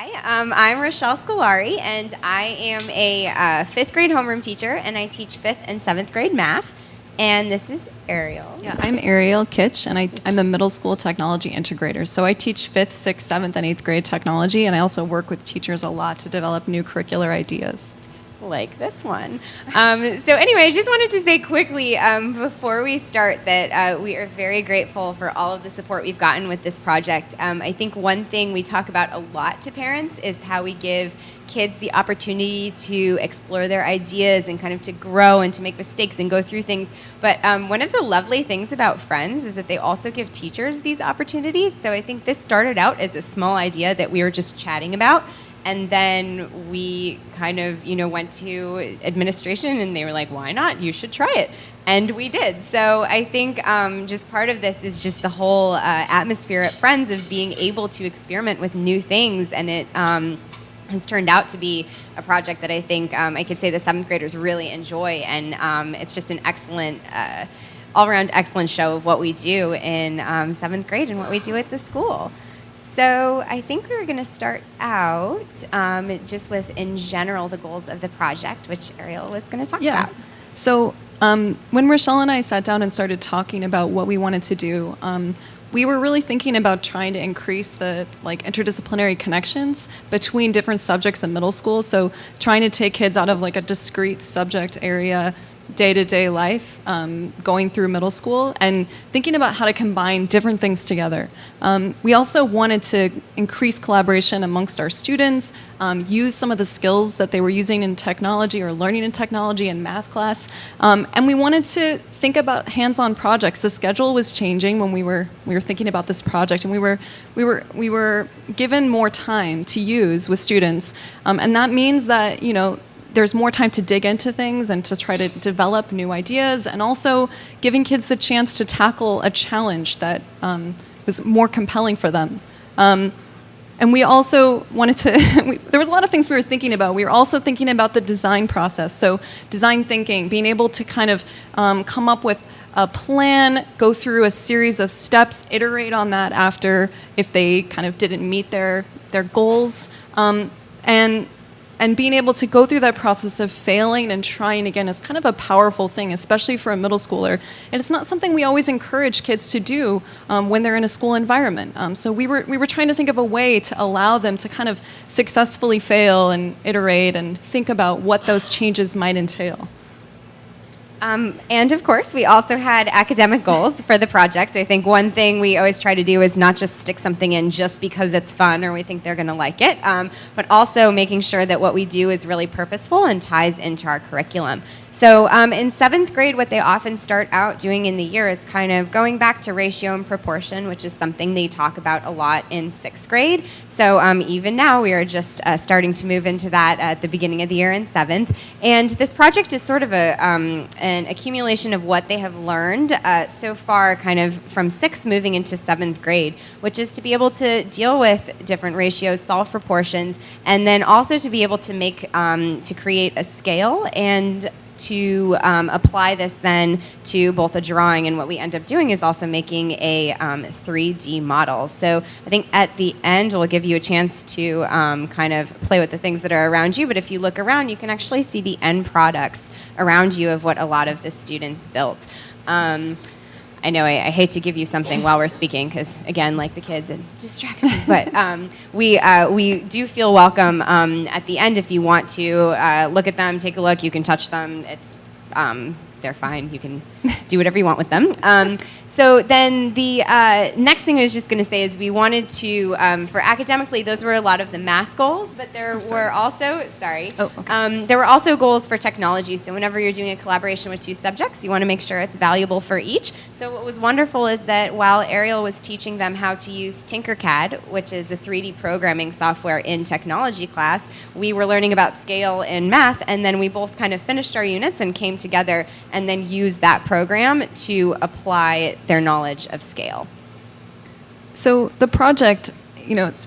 I'm Rachelle Scolari, and I am a fifth grade homeroom teacher, and I teach fifth and seventh grade math. And this is Ariel. Yeah, I'm Ariel Kitch, and I'm a middle school technology integrator. So I teach 5th, 6th, 7th, and 8th grade technology, and I also work with teachers a lot to develop new curricular ideas. Like this one. So anyway, I just wanted to say quickly before we start that we are very grateful for all of the support we've gotten with this project. I think one thing we talk about a lot to parents is how we give kids the opportunity to explore their ideas and kind of to grow and to make mistakes and go through things. But one of the lovely things about Friends is that they also give teachers these opportunities. So I think this started out as a small idea that we were just chatting about. And then we kind of, went to administration and they were like, why not? You should try it. And we did. So I think just part of this is just the whole atmosphere at Friends of being able to experiment with new things. And it has turned out to be a project that I think I could say the seventh graders really enjoy. And it's just an excellent, all-around excellent show of what we do in seventh grade and what we do at the school. So I think we were going to start out just with, in general, the goals of the project, which Ariel was going to talk about. So when Rachelle and I sat down and started talking about what we wanted to do, we were really thinking about trying to increase the interdisciplinary connections between different subjects in middle school. So trying to take kids out of a discrete subject area day-to-day life going through middle school and thinking about how to combine different things together. We also wanted to increase collaboration amongst our students, use some of the skills that they were using in technology or learning in technology in math class, and we wanted to think about hands-on projects. The schedule was changing when we were thinking about this project, and we were given more time to use with students, and that means that there's more time to dig into things and to try to develop new ideas, and also giving kids the chance to tackle a challenge that was more compelling for them. And we also wanted to, there was a lot of things we were thinking about. We were also thinking about the design process. So design thinking, being able to kind of come up with a plan, go through a series of steps, iterate on that after if they kind of didn't meet their goals, and being able to go through that process of failing and trying again is kind of a powerful thing, especially for a middle schooler. And it's not something we always encourage kids to do when they're in a school environment. So we were trying to think of a way to allow them to kind of successfully fail and iterate and think about what those changes might entail. And of course, we also had academic goals for the project. I think one thing we always try to do is not just stick something in just because it's fun or we think they're going to like it, but also making sure that what we do is really purposeful and ties into our curriculum. So in seventh grade, what they often start out doing in the year is kind of going back to ratio and proportion, which is something they talk about a lot in sixth grade. So even now, we are just starting to move into that at the beginning of the year in seventh. And this project is sort of an accumulation of what they have learned so far kind of from sixth moving into seventh grade, which is to be able to deal with different ratios, solve proportions, and then also to be able to make, to create a scale and to apply this then to both a drawing, and what we end up doing is also making a 3D model. So I think at the end we'll give you a chance to kind of play with the things that are around you, but if you look around you can actually see the end products around you of what a lot of the students built. I know I hate to give you something while we're speaking because, again, like the kids, it distracts you. But we do feel welcome at the end if you want to look at them, take a look. You can touch them. It's they're fine. You can do whatever you want with them. So then the next thing I was just going to say is we wanted to, for academically, those were a lot of the math goals, but there were also, there were also goals for technology. So whenever you're doing a collaboration with two subjects, you want to make sure it's valuable for each. So what was wonderful is that while Ariel was teaching them how to use Tinkercad, which is a 3D programming software in technology class, we were learning about scale in math, and then we both kind of finished our units and came together and then used that program to apply their knowledge of scale. So the project,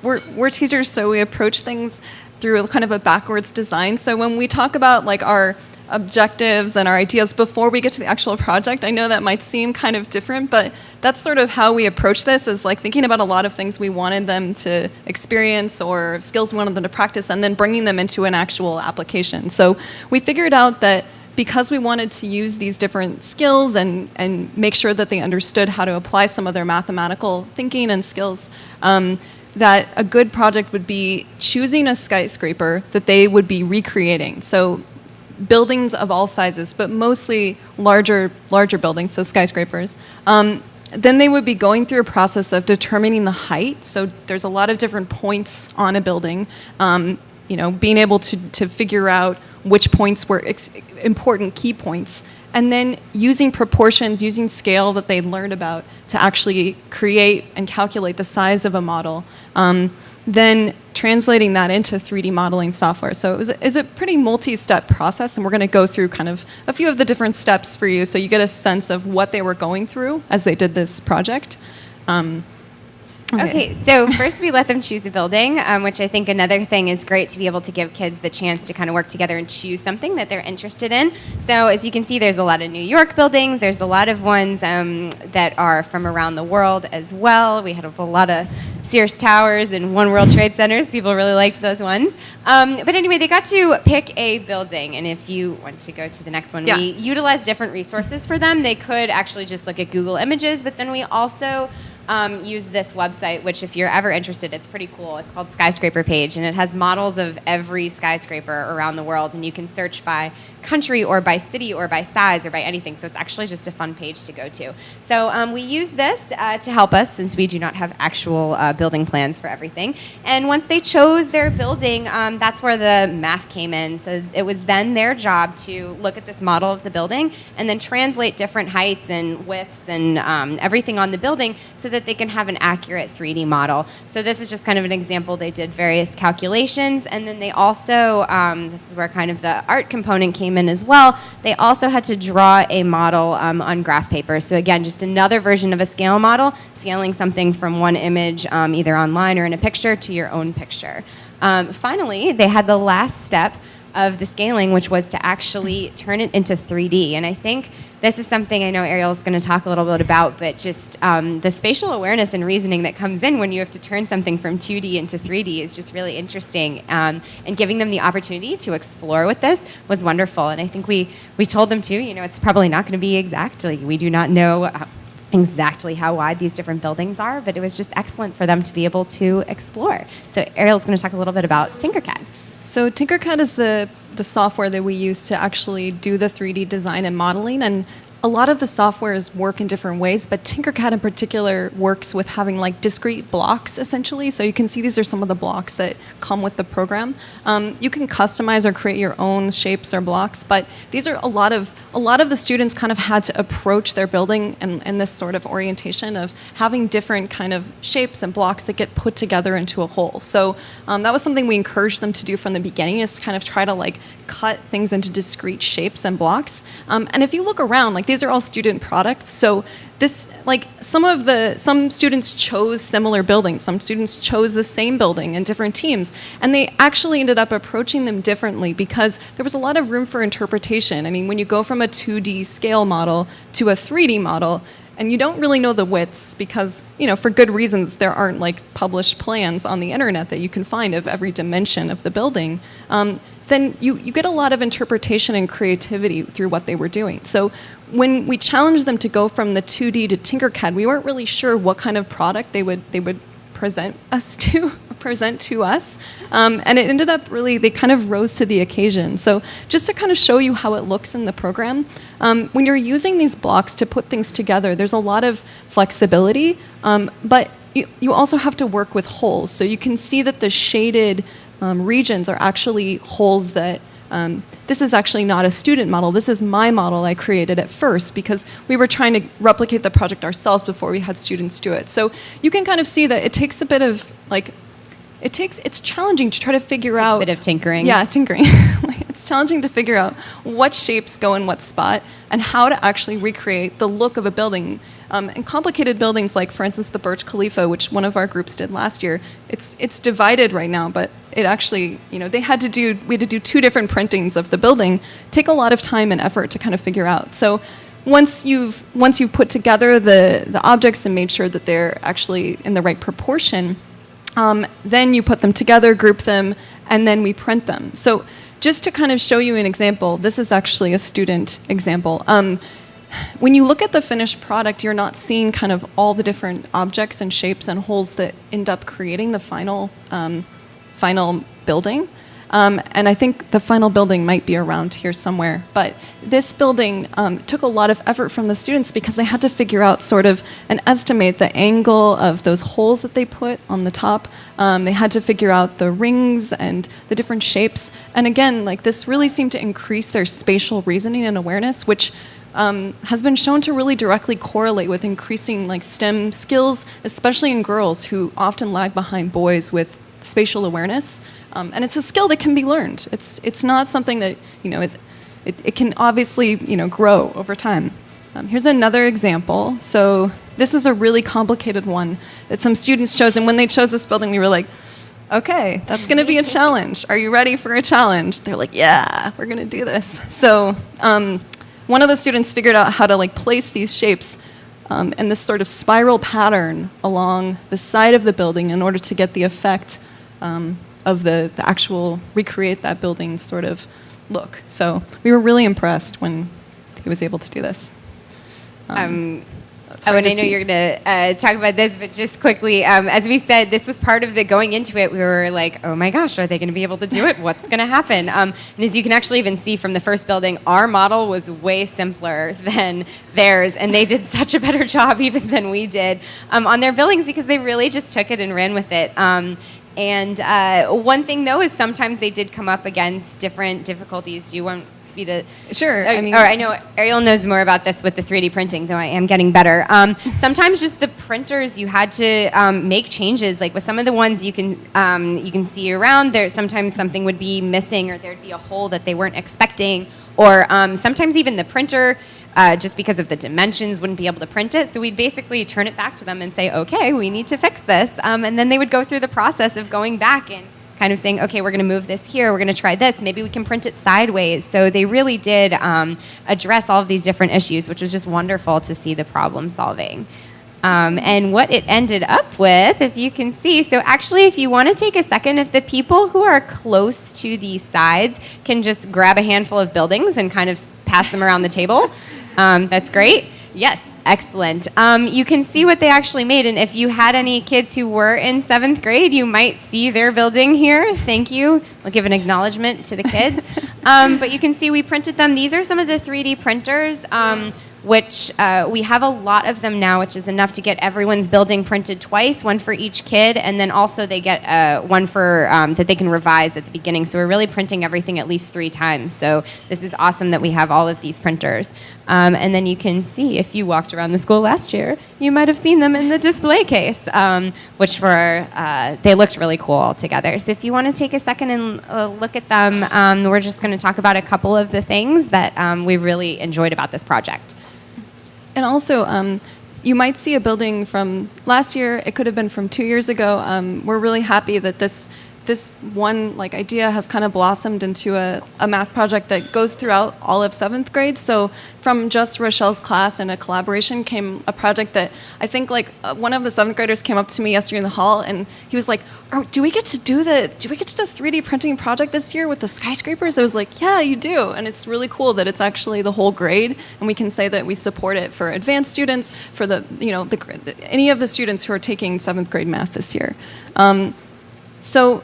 we're teachers, so we approach things through kind of a backwards design. So when we talk about our objectives and our ideas before we get to the actual project. I know that might seem kind of different, but that's sort of how we approach this, is like thinking about a lot of things we wanted them to experience or skills we wanted them to practice, and then bringing them into an actual application. So we figured out that because we wanted to use these different skills and make sure that they understood how to apply some of their mathematical thinking and skills, that a good project would be choosing a skyscraper that they would be recreating. So buildings of all sizes, but mostly larger buildings, so skyscrapers. Then they would be going through a process of determining the height. So there's a lot of different points on a building. Being able to figure out which points were important key points, and then using proportions, using scale that they learned about to actually create and calculate the size of a model. Then translating that into 3D modeling software. So it was a pretty multi-step process, and we're going to go through kind of a few of the different steps for you so you get a sense of what they were going through as they did this project. Okay, so first we let them choose a building, which I think another thing is great to be able to give kids the chance to kind of work together and choose something that they're interested in. So as you can see, there's a lot of New York buildings. There's a lot of ones that are from around the world as well. We had a lot of Sears Towers and One World Trade Centers. People really liked those ones. But anyway, they got to pick a building. And if you want to go to the next one, we utilized different resources for them. They could actually just look at Google Images, but then we also use this website, which if you're ever interested, it's pretty cool. It's called Skyscraper Page, and it has models of every skyscraper around the world, and you can search by country or by city or by size or by anything. So it's actually just a fun page to go to. So we use this to help us, since we do not have actual building plans for everything. And once they chose their building, that's where the math came in. So it was then their job to look at this model of the building and then translate different heights and widths and everything on the building so that they can have an accurate 3D model. So this is just kind of an example. They did various calculations, and then they also, this is where kind of the art component came in as well, they also had to draw a model on graph paper. So again, just another version of a scale model, scaling something from one image either online or in a picture to your own picture. Finally, they had the last step of the scaling, which was to actually turn it into 3D. And I think this is something I know Ariel is going to talk a little bit about, but just the spatial awareness and reasoning that comes in when you have to turn something from 2D into 3D is just really interesting. And giving them the opportunity to explore with this was wonderful. And I think we told them too, it's probably not going to be exact. Like, we do not know exactly how wide these different buildings are, but it was just excellent for them to be able to explore. So Ariel's going to talk a little bit about Tinkercad. So Tinkercad is the software that we use to actually do the 3D design and modeling, and a lot of the softwares work in different ways, but Tinkercad in particular works with having like discrete blocks essentially. So you can see these are some of the blocks that come with the program. You can customize or create your own shapes or blocks, but these are a lot of the students kind of had to approach their building in this sort of orientation of having different kind of shapes and blocks that get put together into a whole. So that was something we encouraged them to do from the beginning, is to kind of try to like cut things into discrete shapes and blocks. And if you look around, like these are all student products. So this, like some students chose similar buildings, some students chose the same building in different teams, and they actually ended up approaching them differently because there was a lot of room for interpretation. I mean, when you go from a 2D scale model to a 3D model, and you don't really know the widths because, for good reasons, there aren't like published plans on the internet that you can find of every dimension of the building, then you get a lot of interpretation and creativity through what they were doing. So when we challenged them to go from the 2D to Tinkercad, we weren't really sure what kind of product they would present to us. And it ended up really, they kind of rose to the occasion. So just to kind of show you how it looks in the program, when you're using these blocks to put things together, there's a lot of flexibility, but you also have to work with holes. So you can see that the shaded regions are actually holes that, this is actually not a student model. This is my model I created at first because we were trying to replicate the project ourselves before we had students do it. So you can kind of see that it takes a bit of it's challenging to try to figure out. A bit of tinkering. Yeah, tinkering. It's challenging to figure out what shapes go in what spot and how to actually recreate the look of a building And complicated buildings like, for instance, the Burj Khalifa, which one of our groups did last year, it's divided right now, but it actually, we had to do 2 different printings of the building, take a lot of time and effort to kind of figure out. So once you've put together the objects and made sure that they're actually in the right proportion, then you put them together, group them, and then we print them. So just to kind of show you an example, this is actually a student example. When you look at the finished product, you're not seeing kind of all the different objects and shapes and holes that end up creating the final building. And I think the final building might be around here somewhere. But this building took a lot of effort from the students because they had to figure out sort of and estimate the angle of those holes that they put on the top. They had to figure out the rings and the different shapes. And again, like this really seemed to increase their spatial reasoning and awareness, which has been shown to really directly correlate with increasing like STEM skills, especially in girls who often lag behind boys with spatial awareness. And it's a skill that can be learned. It's not something that it can obviously grow over time. Here's another example. So this was a really complicated one that some students chose, and when they chose this building, we were like, okay, that's going to be a challenge. Are you ready for a challenge? They're like, yeah, we're going to do this. So one of the students figured out how to like place these shapes in this sort of spiral pattern along the side of the building in order to get the effect of the actual recreate that building sort of look. So we were really impressed when he was able to do this. I know you're going to talk about this, but just quickly, as we said, this was part of the going into it. We were like, oh my gosh, are they going to be able to do it? What's going to happen? And as you can actually even see from the first building, our model was way simpler than theirs, and they did such a better job even than we did on their buildings because they really just took it and ran with it. And one thing, though, is sometimes they did come up against different difficulties. Do you want me to? Sure. I know Ariel knows more about this with the 3D printing, though I am getting better. Sometimes just the printers, you had to make changes. Like with some of the ones you can see around there, sometimes something would be missing or there'd be a hole that they weren't expecting. Or sometimes even the printer, just because of the dimensions, wouldn't be able to print it. So we'd basically turn it back to them and say, okay, we need to fix this. And then they would go through the process of going back and kind of saying, okay, we're going to move this here, we're going to try this, maybe we can print it sideways. So they really did address all of these different issues, which was just wonderful to see the problem solving. And what it ended up with, if you can see, so actually if you want to take a second, if the people who are close to these sides can just grab a handful of buildings and kind of pass them around the table, that's great. Yes, excellent. You can see what they actually made, and if you had any kids who were in 7th grade, you might see their building here. Thank you. I'll give an acknowledgement to the kids. But you can see we printed them. These are some of the 3D printers, which we have a lot of them now, which is enough to get everyone's building printed twice, one for each kid, and then also they get one for that they can revise at the beginning. So we're really printing everything at least 3 times. So this is awesome that we have all of these printers. And then you can see, if you walked around the school last year, you might have seen them in the display case, which were, they looked really cool together. So if you want to take a second and look at them, we're just going to talk about a couple of the things that we really enjoyed about this project. And also, you might see a building from last year. It could have been from 2 years ago. We're really happy that this one idea has kind of blossomed into a math project that goes throughout all of 7th grade. So from just Rachelle's class and a collaboration came a project that I think one of the 7th graders came up to me yesterday in the hall and he was like, "Oh, do we get to do the 3D printing project this year with the skyscrapers?" I was like, "Yeah, you do." And it's really cool that it's actually the whole grade, and we can say that we support it for advanced students, for any of the students who are taking 7th grade math this year. So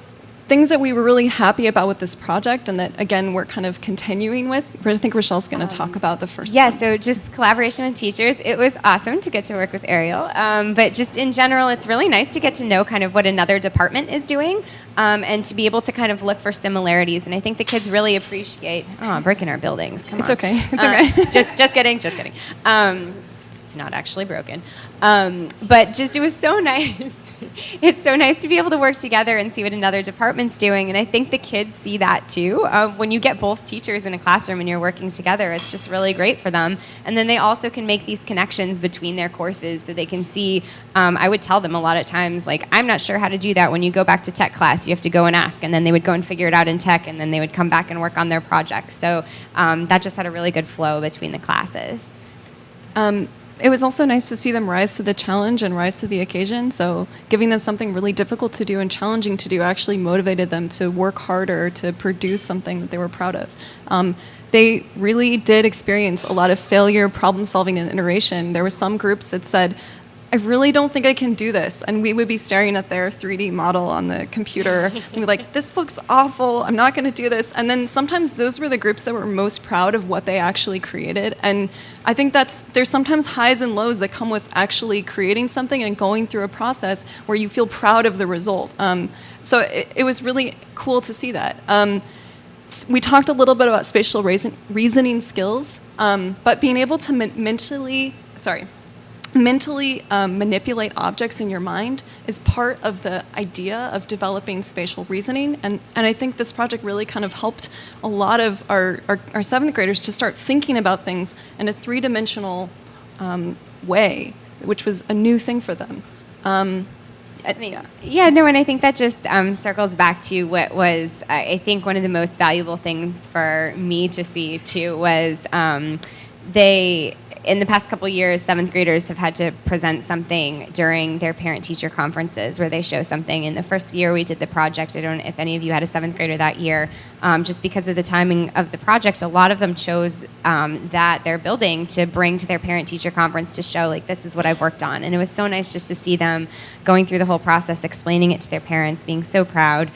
things that we were really happy about with this project and that, again, we're kind of continuing with. I think Rachelle's going to talk about the first one. So just collaboration with teachers. It was awesome to get to work with Ariel. But just in general, it's really nice to get to know kind of what another department is doing and to be able to kind of look for similarities. And I think the kids really appreciate, breaking our buildings. Come on. It's okay. It's okay. Just kidding. Just kidding. It's not actually broken. But just it was so nice. It's so nice to be able to work together and see what another department's doing, and I think the kids see that too. When you get both teachers in a classroom and you're working together, it's just really great for them. And then they also can make these connections between their courses, so they can see. I would tell them a lot of times, like, I'm not sure how to do that. When you go back to tech class, you have to go and ask, and then they would go and figure it out in tech, and then they would come back and work on their projects. So that just had a really good flow between the classes. It was also nice to see them rise to the challenge and rise to the occasion. So giving them something really difficult to do and challenging to do actually motivated them to work harder to produce something that they were proud of. They really did experience a lot of failure, problem solving, and iteration. There were some groups that said, I really don't think I can do this. And we would be staring at their 3D model on the computer and be like, this looks awful, I'm not gonna do this. And then sometimes those were the groups that were most proud of what they actually created. And I think there's sometimes highs and lows that come with actually creating something and going through a process where you feel proud of the result. So it was really cool to see that. We talked a little bit about spatial reasoning skills, but being able to mentally manipulate objects in your mind is part of the idea of developing spatial reasoning. And I think this project really kind of helped a lot of our seventh graders to start thinking about things in a three-dimensional way, which was a new thing for them. And I think that just circles back to what was, I think, one of the most valuable things for me to see, too, was in the past couple years, seventh graders have had to present something during their parent-teacher conferences where they show something. In the first year we did the project, I don't know if any of you had a seventh grader that year, just because of the timing of the project, a lot of them chose that they're building to bring to their parent-teacher conference to show, like, this is what I've worked on. And it was so nice just to see them going through the whole process, explaining it to their parents, being so proud.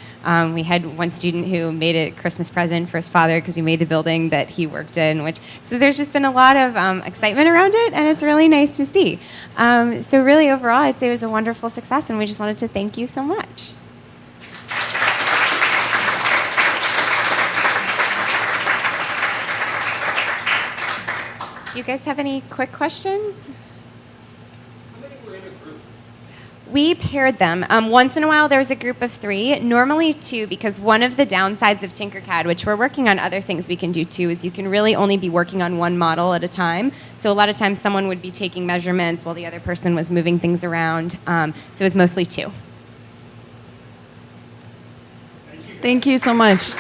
We had one student who made a Christmas present for his father because he made the building that he worked in, so there's just been a lot of excitement around it, and it's really nice to see. So really, overall, I'd say it was a wonderful success, and we just wanted to thank you so much. Do you guys have any quick questions? How many were in a group? We paired them. Once in a while, there was a group of 3, normally 2, because one of the downsides of Tinkercad, which we're working on other things we can do too, is you can really only be working on one model at a time. So a lot of times someone would be taking measurements while the other person was moving things around. So it was mostly 2. Thank you. Thank you so much.